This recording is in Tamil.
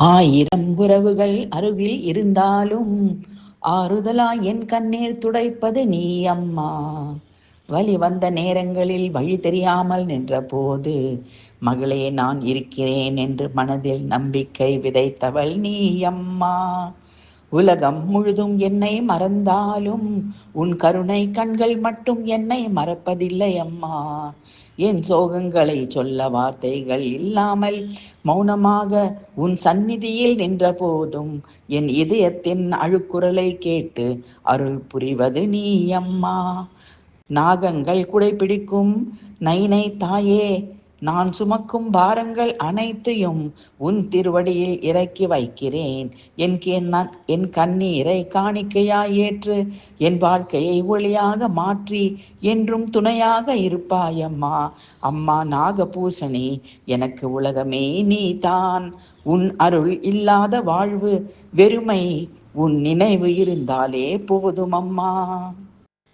ஆயிரம் உறவுகள் அருகில் இருந்தாலும் ஆறுதலாய் என் கண்ணீர் துடைப்பது நீ அம்மா. வழி வந்த நேரங்களில் வழி தெரியாமல் நின்ற போது மகளே நான் இருக்கிறேன் என்று மனதில் நம்பிக்கை விதைத்தவள் நீ அம்மா. உலகம் முழுதும் என்னை மறந்தாலும் உன் கருணை கண்கள் மட்டும் என்னை மறப்பதில்லை அம்மா. என் சோகங்களை சொல்ல வார்த்தைகள் இல்லாமல் மௌனமாக உன் சந்நிதியில் நின்ற போதும் என் இதயத்தின் அழுக்குரலை கேட்டு அருள் புரிவது நீ அம்மா. நாகங்கள் குடைபிடிக்கும் நைனை தாயே, நான் சுமக்கும் பாரங்கள் அனைத்தையும் உன் திருவடியில் இறக்கி வைக்கிறேன். என் கண்ணீரை காணிக்கையாய் ஏற்று என் வாழ்க்கையை ஒளியாக மாற்றி என்றும் துணையாக இருப்பாயம்மா. அம்மா நாகபூசணி, எனக்கு உலகமே நீ தான். உன் அருள் இல்லாத வாழ்வு வெறுமை, உன் நினைவு இருந்தாலே போதும் அம்மா.